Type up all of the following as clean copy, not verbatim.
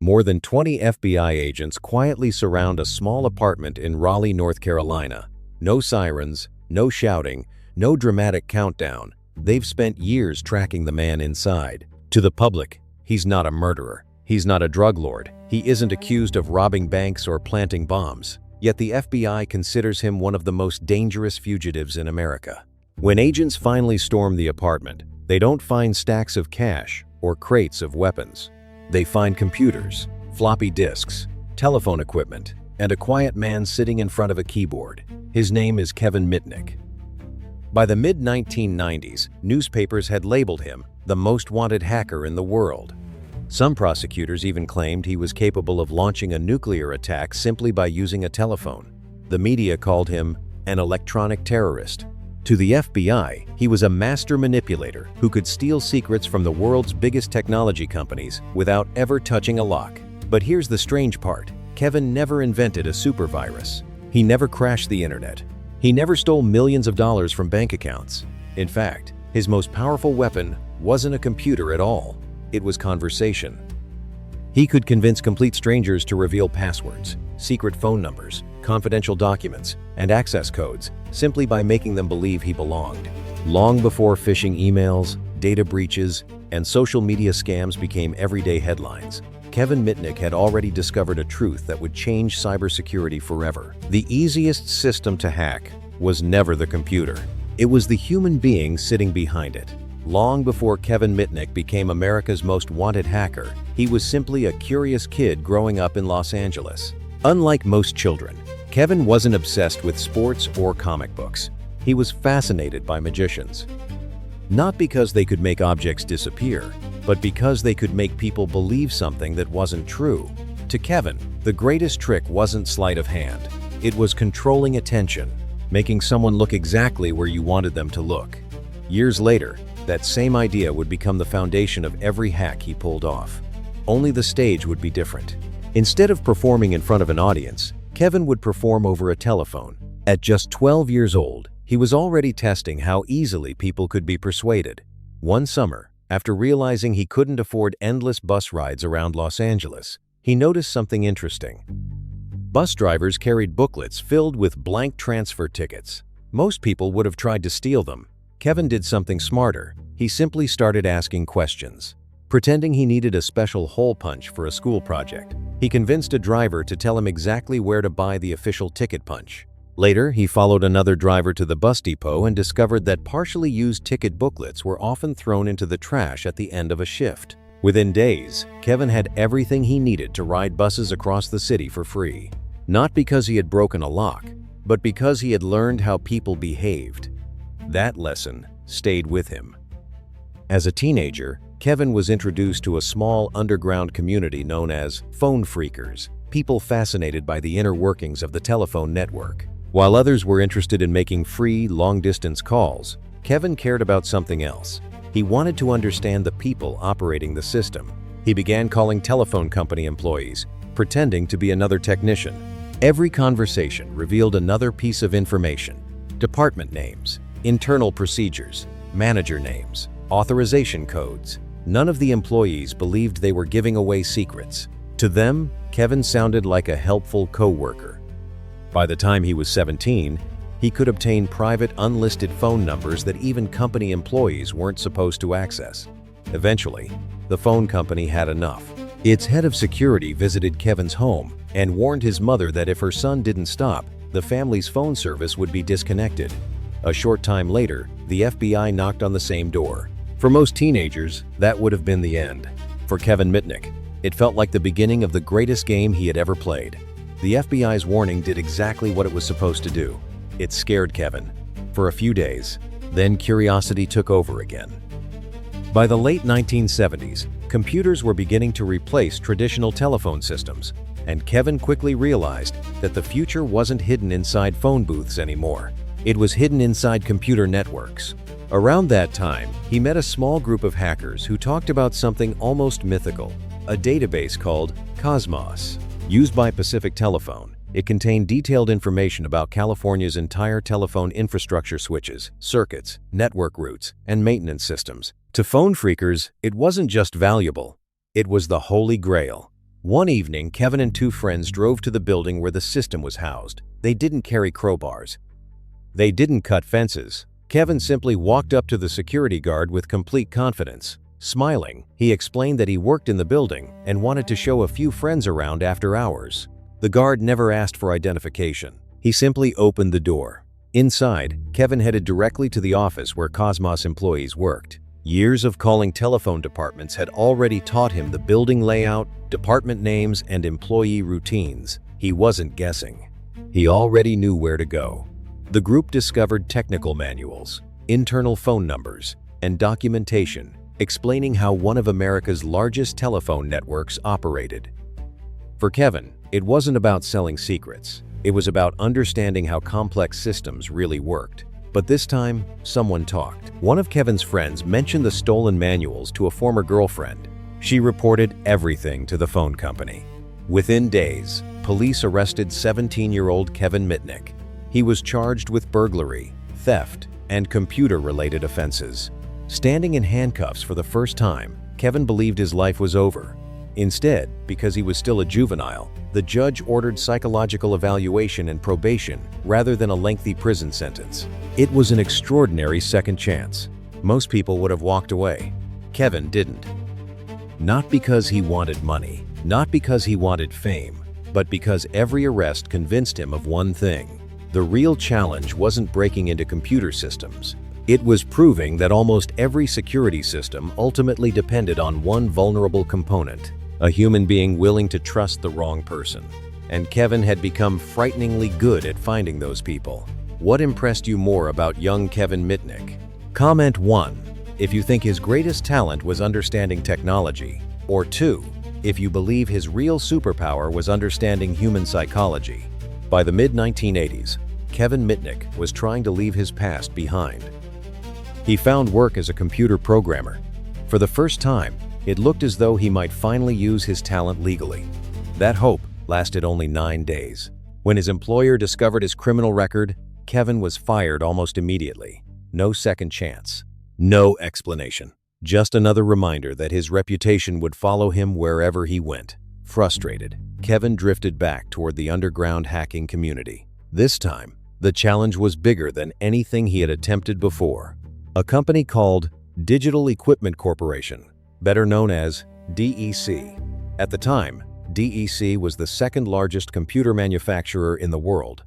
More than 20 FBI agents quietly surround a small apartment in Raleigh, North Carolina. No sirens, no shouting, no dramatic countdown. They've spent years tracking the man inside. To the public, he's not a murderer. He's not a drug lord. He isn't accused of robbing banks or planting bombs. Yet the FBI considers him one of the most dangerous fugitives in America. When agents finally storm the apartment, they don't find stacks of cash or crates of weapons. They find computers, floppy disks, telephone equipment, and a quiet man sitting in front of a keyboard. His name is Kevin Mitnick. By the mid-1990s, newspapers had labeled him the most wanted hacker in the world. Some prosecutors even claimed he was capable of launching a nuclear attack simply by using a telephone. The media called him an electronic terrorist. To the FBI, he was a master manipulator who could steal secrets from the world's biggest technology companies without ever touching a lock. But here's the strange part. Kevin never invented a supervirus. He never crashed the internet. He never stole millions of dollars from bank accounts. In fact, his most powerful weapon wasn't a computer at all. It was conversation. He could convince complete strangers to reveal passwords, secret phone numbers, confidential documents, and access codes simply by making them believe he belonged. Long before phishing emails, data breaches, and social media scams became everyday headlines, Kevin Mitnick had already discovered a truth that would change cybersecurity forever. The easiest system to hack was never the computer. It was the human being sitting behind it. Long before Kevin Mitnick became America's most wanted hacker, he was simply a curious kid growing up in Los Angeles. Unlike most children, Kevin wasn't obsessed with sports or comic books. He was fascinated by magicians. Not because they could make objects disappear, but because they could make people believe something that wasn't true. To Kevin, the greatest trick wasn't sleight of hand. It was controlling attention, making someone look exactly where you wanted them to look. Years later, that same idea would become the foundation of every hack he pulled off. Only the stage would be different. Instead of performing in front of an audience, Kevin would perform over a telephone. At just 12 years old, he was already testing how easily people could be persuaded. One summer, after realizing he couldn't afford endless bus rides around Los Angeles, he noticed something interesting. Bus drivers carried booklets filled with blank transfer tickets. Most people would have tried to steal them. Kevin did something smarter. He simply started asking questions. Pretending he needed a special hole punch for a school project, he convinced a driver to tell him exactly where to buy the official ticket punch. Later, he followed another driver to the bus depot and discovered that partially used ticket booklets were often thrown into the trash at the end of a shift. Within days, Kevin had everything he needed to ride buses across the city for free. Not because he had broken a lock, but because he had learned how people behaved. That lesson stayed with him. As a teenager, Kevin was introduced to a small underground community known as phone phreakers, people fascinated by the inner workings of the telephone network. While others were interested in making free, long-distance calls, Kevin cared about something else. He wanted to understand the people operating the system. He began calling telephone company employees, pretending to be another technician. Every conversation revealed another piece of information: department names, internal procedures, manager names, authorization codes. None of the employees believed they were giving away secrets. To them, Kevin sounded like a helpful co-worker. By the time he was 17, he could obtain private unlisted phone numbers that even company employees weren't supposed to access. Eventually, the phone company had enough. Its head of security visited Kevin's home and warned his mother that if her son didn't stop, the family's phone service would be disconnected. A short time later, the FBI knocked on the same door. For most teenagers, that would have been the end. For Kevin Mitnick, it felt like the beginning of the greatest game he had ever played. The FBI's warning did exactly what it was supposed to do. It scared Kevin for a few days, then curiosity took over again. By the late 1970s, computers were beginning to replace traditional telephone systems, and Kevin quickly realized that the future wasn't hidden inside phone booths anymore. It was hidden inside computer networks. Around that time, he met a small group of hackers who talked about something almost mythical, a database called Cosmos. Used by Pacific Telephone, it contained detailed information about California's entire telephone infrastructure: switches, circuits, network routes, and maintenance systems. To phone phreakers, it wasn't just valuable, it was the holy grail. One evening, Kevin and two friends drove to the building where the system was housed. They didn't carry crowbars. They didn't cut fences. Kevin simply walked up to the security guard with complete confidence. Smiling, he explained that he worked in the building and wanted to show a few friends around after hours. The guard never asked for identification. He simply opened the door. Inside, Kevin headed directly to the office where Cosmos employees worked. Years of calling telephone departments had already taught him the building layout, department names, and employee routines. He wasn't guessing. He already knew where to go. The group discovered technical manuals, internal phone numbers, and documentation explaining how one of America's largest telephone networks operated. For Kevin, it wasn't about selling secrets. It was about understanding how complex systems really worked. But this time, someone talked. One of Kevin's friends mentioned the stolen manuals to a former girlfriend. She reported everything to the phone company. Within days, police arrested 17-year-old Kevin Mitnick. He was charged with burglary, theft, and computer-related offenses. Standing in handcuffs for the first time, Kevin believed his life was over. Instead, because he was still a juvenile, the judge ordered psychological evaluation and probation rather than a lengthy prison sentence. It was an extraordinary second chance. Most people would have walked away. Kevin didn't. Not because he wanted money, not because he wanted fame, but because every arrest convinced him of one thing. The real challenge wasn't breaking into computer systems. It was proving that almost every security system ultimately depended on one vulnerable component, a human being willing to trust the wrong person. And Kevin had become frighteningly good at finding those people. What impressed you more about young Kevin Mitnick? Comment 1 if you think his greatest talent was understanding technology, or 2 if you believe his real superpower was understanding human psychology. By the mid-1980s, Kevin Mitnick was trying to leave his past behind. He found work as a computer programmer. For the first time, it looked as though he might finally use his talent legally. That hope lasted only 9 days. When his employer discovered his criminal record, Kevin was fired almost immediately. No second chance. No explanation. Just another reminder that his reputation would follow him wherever he went. Frustrated, Kevin drifted back toward the underground hacking community. This time, the challenge was bigger than anything he had attempted before. A company called Digital Equipment Corporation, better known as DEC. At the time, DEC was the second largest computer manufacturer in the world.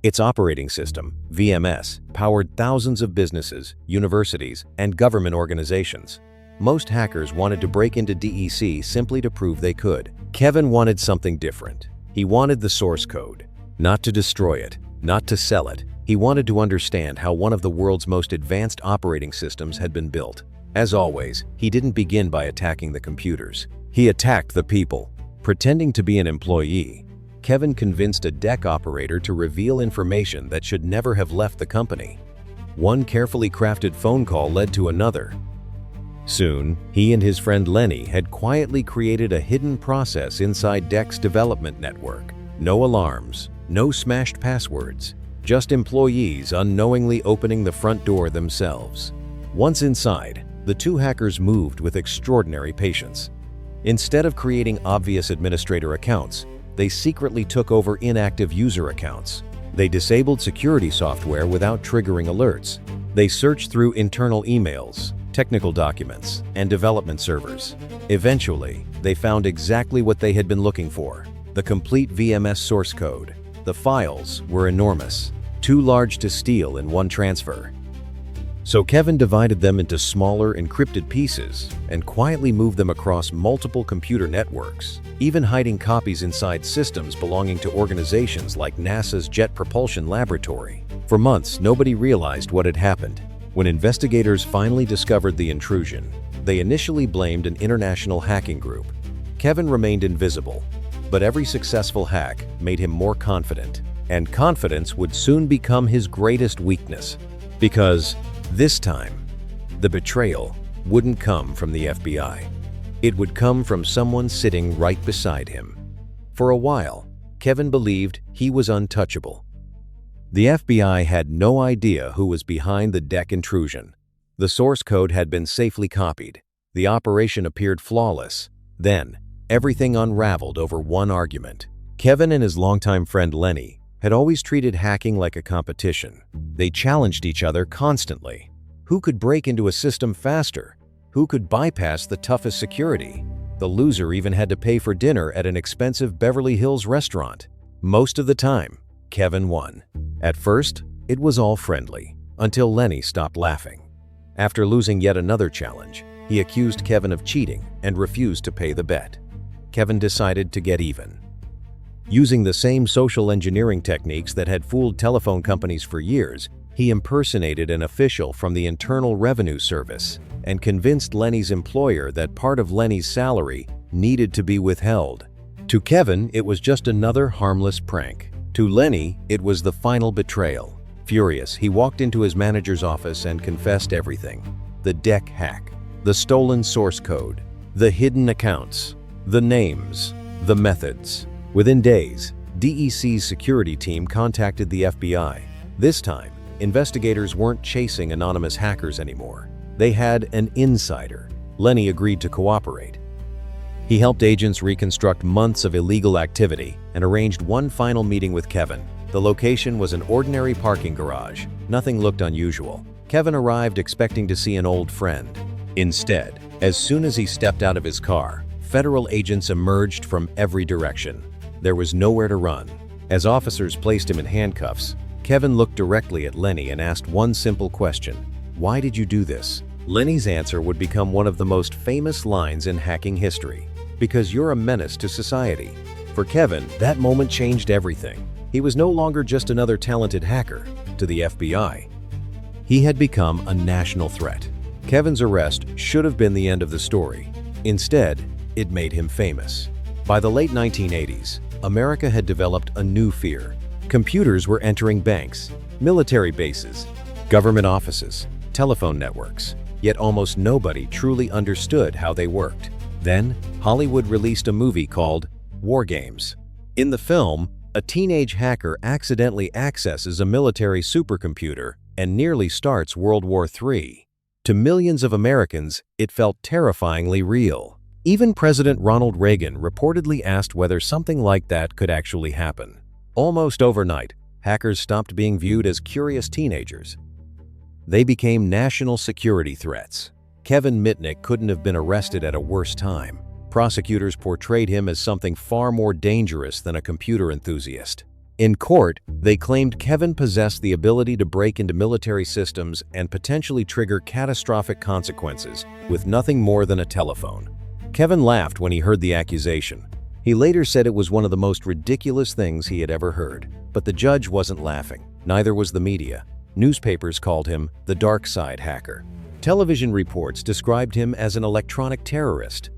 Its operating system, VMS, powered thousands of businesses, universities, and government organizations. Most hackers wanted to break into DEC simply to prove they could. Kevin wanted something different. He wanted the source code, not to destroy it, not to sell it. He wanted to understand how one of the world's most advanced operating systems had been built. As always, he didn't begin by attacking the computers. He attacked the people. Pretending to be an employee, Kevin convinced a deck operator to reveal information that should never have left the company. One carefully crafted phone call led to another. Soon, he and his friend Lenny had quietly created a hidden process inside DEC's development network. No alarms, no smashed passwords. Just employees unknowingly opening the front door themselves. Once inside, the two hackers moved with extraordinary patience. Instead of creating obvious administrator accounts, they secretly took over inactive user accounts. They disabled security software without triggering alerts. They searched through internal emails, technical documents, and development servers. Eventually, they found exactly what they had been looking for: the complete VMS source code. The files were enormous, too large to steal in one transfer. So Kevin divided them into smaller, encrypted pieces and quietly moved them across multiple computer networks, even hiding copies inside systems belonging to organizations like NASA's Jet Propulsion Laboratory. For months, nobody realized what had happened. When investigators finally discovered the intrusion, they initially blamed an international hacking group. Kevin remained invisible, but every successful hack made him more confident. And confidence would soon become his greatest weakness. Because this time, the betrayal wouldn't come from the FBI. It would come from someone sitting right beside him. For a while, Kevin believed he was untouchable. The FBI had no idea who was behind the DEC intrusion. The source code had been safely copied. The operation appeared flawless. Then, Everything unraveled over one argument. Kevin and his longtime friend Lenny had always treated hacking like a competition. They challenged each other constantly. Who could break into a system faster? Who could bypass the toughest security? The loser even had to pay for dinner at an expensive Beverly Hills restaurant. Most of the time, Kevin won. At first, it was all friendly, until Lenny stopped laughing. After losing yet another challenge, he accused Kevin of cheating and refused to pay the bet. Kevin decided to get even. Using the same social engineering techniques that had fooled telephone companies for years, he impersonated an official from the Internal Revenue Service and convinced Lenny's employer that part of Lenny's salary needed to be withheld. To Kevin, it was just another harmless prank. To Lenny, it was the final betrayal. Furious, he walked into his manager's office and confessed everything. The deck hack, the stolen source code, the hidden accounts, the names, the methods. Within days, DEC's security team contacted the FBI. This time, investigators weren't chasing anonymous hackers anymore. They had an insider. Lenny agreed to cooperate. He helped agents reconstruct months of illegal activity and arranged one final meeting with Kevin. The location was an ordinary parking garage. Nothing looked unusual. Kevin arrived expecting to see an old friend. Instead, as soon as he stepped out of his car, federal agents emerged from every direction. There was nowhere to run. As officers placed him in handcuffs, Kevin looked directly at Lenny and asked one simple question: "Why did you do this?" Lenny's answer would become one of the most famous lines in hacking history: "Because you're a menace to society." For Kevin, that moment changed everything. He was no longer just another talented hacker. To the FBI, he had become a national threat. Kevin's arrest should have been the end of the story. Instead, it made him famous. By the late 1980s, America had developed a new fear. Computers were entering banks, military bases, government offices, telephone networks, yet almost nobody truly understood how they worked. Then, Hollywood released a movie called War Games. In the film, a teenage hacker accidentally accesses a military supercomputer and nearly starts World War III. To millions of Americans, it felt terrifyingly real. Even President Ronald Reagan reportedly asked whether something like that could actually happen. Almost overnight, hackers stopped being viewed as curious teenagers. They became national security threats. Kevin Mitnick couldn't have been arrested at a worse time. Prosecutors portrayed him as something far more dangerous than a computer enthusiast. In court, they claimed Kevin possessed the ability to break into military systems and potentially trigger catastrophic consequences with nothing more than a telephone. Kevin laughed when he heard the accusation. He later said it was one of the most ridiculous things he had ever heard. But the judge wasn't laughing. Neither was the media. Newspapers called him the dark side hacker. Television reports described him as an electronic terrorist.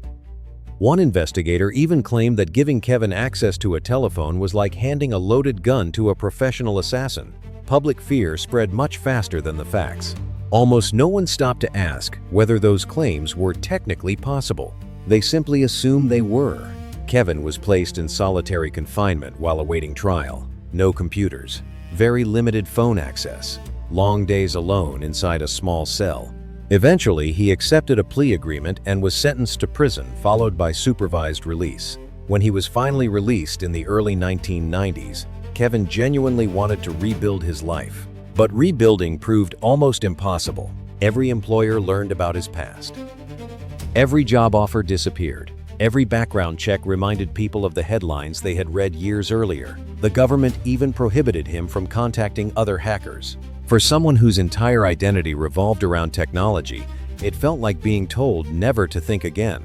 One investigator even claimed that giving Kevin access to a telephone was like handing a loaded gun to a professional assassin. Public fear spread much faster than the facts. Almost no one stopped to ask whether those claims were technically possible. They simply assumed they were. Kevin was placed in solitary confinement while awaiting trial. No computers, very limited phone access, long days alone inside a small cell. Eventually, he accepted a plea agreement and was sentenced to prison, followed by supervised release. When he was finally released in the early 1990s, Kevin genuinely wanted to rebuild his life. But rebuilding proved almost impossible. Every employer learned about his past. Every job offer disappeared. Every background check reminded people of the headlines they had read years earlier. The government even prohibited him from contacting other hackers. For someone whose entire identity revolved around technology, it felt like being told never to think again.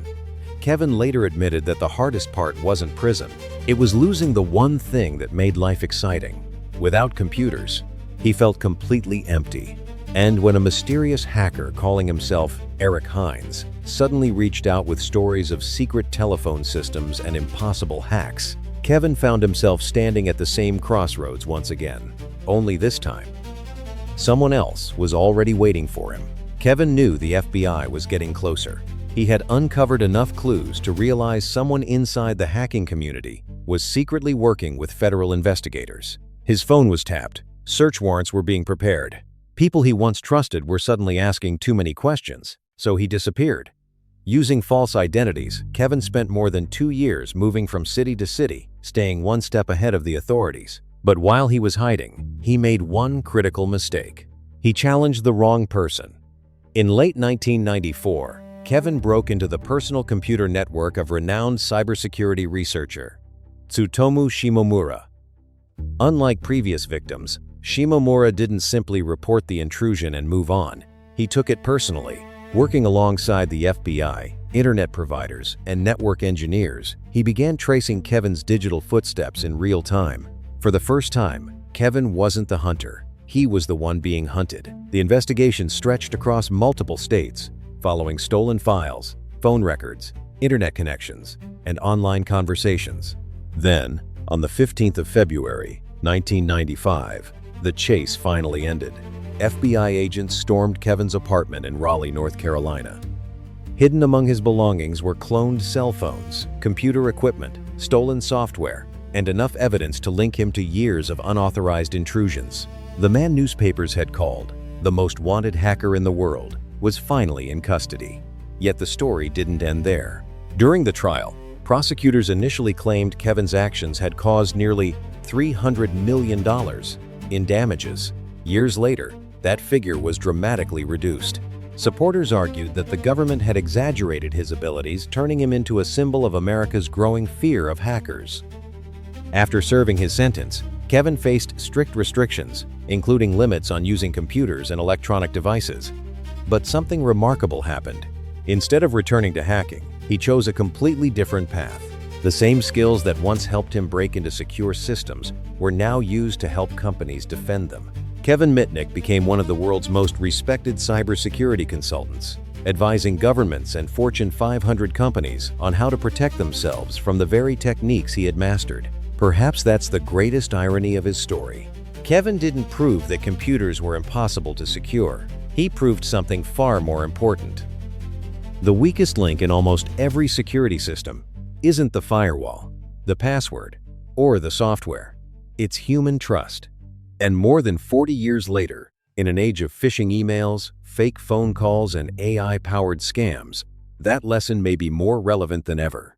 Kevin later admitted that the hardest part wasn't prison. It was losing the one thing that made life exciting. Without computers, he felt completely empty. And when a mysterious hacker calling himself Eric Hines suddenly reached out with stories of secret telephone systems and impossible hacks, Kevin found himself standing at the same crossroads once again. Only this time, someone else was already waiting for him. Kevin knew the FBI was getting closer. He had uncovered enough clues to realize someone inside the hacking community was secretly working with federal investigators. His phone was tapped. Search warrants were being prepared. People he once trusted were suddenly asking too many questions, so he disappeared. Using false identities, Kevin spent more than 2 years moving from city to city, staying one step ahead of the authorities. But while he was hiding, he made one critical mistake. He challenged the wrong person. In late 1994, Kevin broke into the personal computer network of renowned cybersecurity researcher Tsutomu Shimomura. Unlike previous victims, Shimomura didn't simply report the intrusion and move on. He took it personally. Working alongside the FBI, internet providers, and network engineers, he began tracing Kevin's digital footsteps in real time. For the first time, Kevin wasn't the hunter. He was the one being hunted. The investigation stretched across multiple states, following stolen files, phone records, internet connections, and online conversations. Then, on the 15th of February, 1995, the chase finally ended. FBI agents stormed Kevin's apartment in Raleigh, North Carolina. Hidden among his belongings were cloned cell phones, computer equipment, stolen software, and enough evidence to link him to years of unauthorized intrusions. The man newspapers had called the most wanted hacker in the world was finally in custody. Yet the story didn't end there. During the trial, prosecutors initially claimed Kevin's actions had caused nearly $300 million in damages. Years later, that figure was dramatically reduced. Supporters argued that the government had exaggerated his abilities, turning him into a symbol of America's growing fear of hackers. After serving his sentence, Kevin faced strict restrictions, including limits on using computers and electronic devices. But something remarkable happened. Instead of returning to hacking, he chose a completely different path. The same skills that once helped him break into secure systems were now used to help companies defend them. Kevin Mitnick became one of the world's most respected cybersecurity consultants, advising governments and Fortune 500 companies on how to protect themselves from the very techniques he had mastered. Perhaps that's the greatest irony of his story. Kevin didn't prove that computers were impossible to secure. He proved something far more important. The weakest link in almost every security system isn't the firewall, the password, or the software. It's human trust. And more than 40 years later, in an age of phishing emails, fake phone calls, and AI-powered scams, that lesson may be more relevant than ever.